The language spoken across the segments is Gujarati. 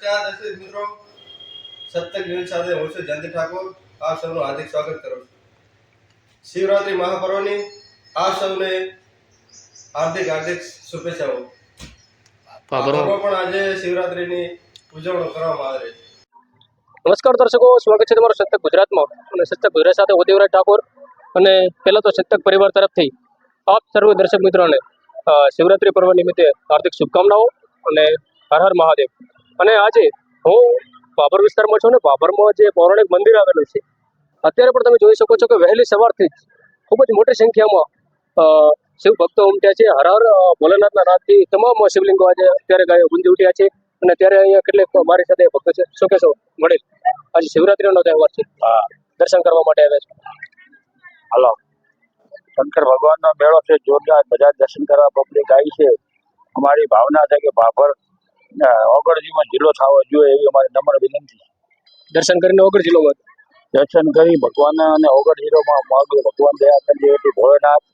નમસ્કાર દર્શક મિત્રો, સત્ય ન્યૂઝ સાથે હું છું જયંતિ ઠાકોર. આપ સૌનું હાર્દિક સ્વાગત કરું છું. શિવરાત્રી મહાપર્વની આપ સૌને હાર્દિક શુભેચ્છાઓ. ભાભરમાં પણ આજે શિવરાત્રીની ઉજવણી કરવામાં આવે છે. નમસ્કાર દર્શકો, સ્વાગત છે તમારું સત્ય ગુજરાતમાં. અને સત્ય ગુજરાત સાથે હું દેવરાજ ઠાકોર. અને પહેલા તો સત્ય પરિવાર તરફથી આપ સર્વ દર્શક મિત્રોને શિવરાત્રી પર્વ નિમિત્તે હાર્દિક શુભકામનાઓ અને હર હર મહાદેવ. અને આજે હું ભાભર વિસ્તારમાં છું ને ભાભરમાં જે પૌરાણિક મંદિર આવેલું છે, અત્યારે પણ તમે જોઈ શકો છો કે વહેલી સવારથી જ ખૂબ જ મોટી સંખ્યામાં શિવ ભક્તો ઉમટ્યા છે. હર હર ભોલેનાથના નાદથી તમામ શિવલિંગો આજે અત્યારે ગુંજી ઉઠ્યા છે. અને ત્યારે અહીંયા કેટલીક મારી સાથે ભક્તો છે. શું કહેશો વડીલ? આજે શિવરાત્રીનો તહેવાર છે, દર્શન કરવા માટે આવ્યા છે. હલો, શંકર ભગવાનનો મેળો છે, જોરદાર. બધા દર્શન કરવા પબ્લિક આવી છે. અમારી ભાવના છે કે ભાભર ઓગળજીમાં જિલ્લો થવો જોઈએ એવી અમારી નમ્ર વિનંતી. દર્શન કરીને ઓગળ જિલ્લોમાં દર્શન કરી ભગવાન અને ઓગળ જિલ્લોમાં ભગવાન દયા કરીએ એટલી ભોળેનાથ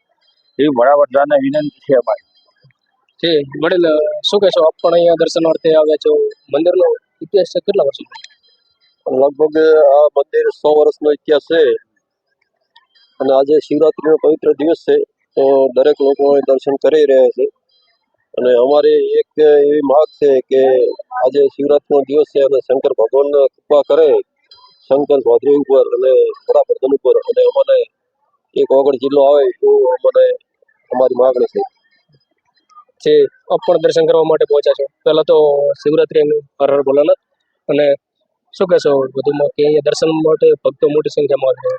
એવી વડાવડાને વિનંતી છે અમારી. છે. વડીલ, શું કહેશો? આપ પણ અહીંયા દર્શનાર્થે આવ્યા છો. મંદિરનો ઇતિહાસ છે કેટલા વર્ષો? લગભગ આ મંદિર 100 વર્ષનો ઇતિહાસ છે. અને આજે શિવરાત્રીનો પવિત્ર દિવસ છે, તો દરેક લોકો દર્શન કરી રહ્યા છે. અને અમારી એક એવી માંગ છે કે આજે શિવરાત્રીનો દિવસ છે અને શંકર ભગવાન કૃપા કરે શંકર ભદ્રી ઉપર અને વડાપ્રધાન ઉપર, અને અમને એક ઓગળ જિલ્લો આવે એવું અમને અમારી માગણી છે. જે આપ પણ દર્શન કરવા માટે પહોંચ્યા છો. પહેલા તો શિવરાત્રી હર હર ભોલાનાથ. અને શું કહેશો વધુમાં કે અહીંયા દર્શન માટે ભક્તો મોટી સંખ્યામાં આવે છે?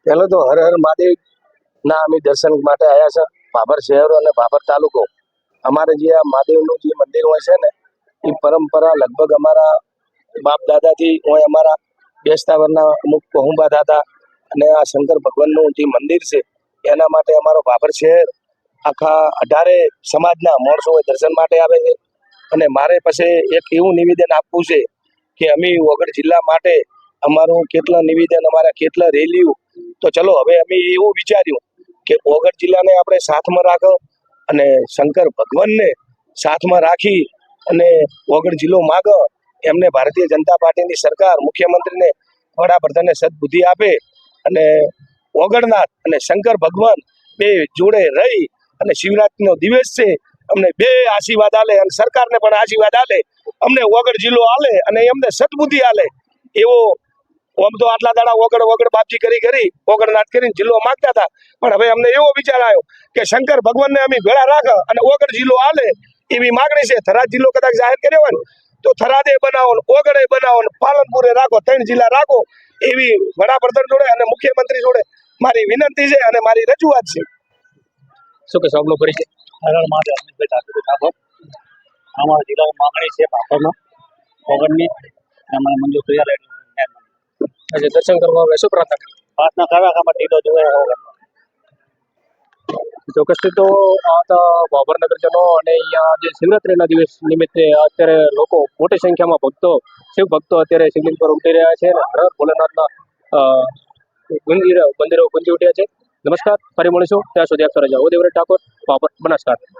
પહેલા તો હર હર મહાદેવ ના અમે દર્શન માટે આવ્યા છે. ભાભર શહેર અને ભાભર તાલુકો, અમારે જે આ મહાદેવનું જે મંદિર હોય છે ને, એ પરંપરા લગભગ અમારા બાપ દાદાથી હોય. અમારા બેસતા વરના અમુક પહુબા દાદા અને આ શંકર ભગવાનનું જે મંદિર છે એના માટે અમારો ભાભર શહેર આખા 18 સમાજના માણસો દર્શન માટે આવે છે. અને મારે પછી એક એવું નિવેદન આપવું છે કે અમે વગર જિલ્લા માટે અમારું કેટલા નિવેદન, અમારા કેટલા રેલીઓ, તો ચલો હવે અમે એવું વિચાર્યું કે વગર જિલ્લાને આપણે સાથમાં રાખો અને શંકર ભગવાનને સાથમાં રાખી અને વગર જિલ્લો માગો. એમને ભારતીય જનતા પાર્ટીની સરકાર, મુખ્યમંત્રીને, વડાપ્રધાનને સદબુદ્ધિ આપે અને ઓગળનાથ અને શંકર ભગવાન બે જોડે રહી અને શિવરાત્રીનો દિવસ છે, અમને બે આશીર્વાદ આલે અને સરકારને પણ આશીર્વાદ આલે, અમને ઓગળ જિલ્લો આલે અને એમને સદબુદ્ધિ આલે. એવો આમ તો આટલા દાડા ઓગળ બાપજી કરી ઓગળનાથ કરીને જિલ્લો માંગતા હતા, પણ હવે અમને એવો વિચાર આવ્યો કે શંકર ભગવાનને અમે ભેળા રાખો અને ઓગળ જિલ્લો આલે એવી માગણી છે. થરાદ જિલ્લો કદાચ જાહેર કર્યો હોય તો થરાદે બનાવો, ઓગળે બનાવો, પાલનપુરે રાખો, 3 જિલ્લા રાખો એવી વડાપ્રધાન જોડે અને મુખ્યમંત્રી જોડે મારી વિનંતી છે અને મારી રજૂઆત છે. શું કહેશો આપનો પરિચય? અમારા જિલ્લામાં માંગણી છે ભાભરમાં ઓગળની મને મંજૂર થઈ જાય. આજે દર્શન કરવા આવે, શું પ્રાર્થના કરી? પ્રાર્થના કરવા કે અમારે ઢીલો જોવે. ચોક્કસથી તો આ હતા ભાભર નગરજનો. અને અહીંયા જે શિવરાત્રીના દિવસ નિમિત્તે અત્યારે લોકો મોટી સંખ્યામાં ભક્તો, શિવ ભક્તો અત્યારે શિવલિંગ પર ઉમટી રહ્યા છે અને હર હર ભોલેનાથના મંદિરો ગુંજી ઉઠ્યા છે. નમસ્કાર, ફરી મળીશું. ત્યાં સુધી આપ સર જાઓ. દેવરાજ ઠાકોર, ભાભર, બનાસકાંઠા.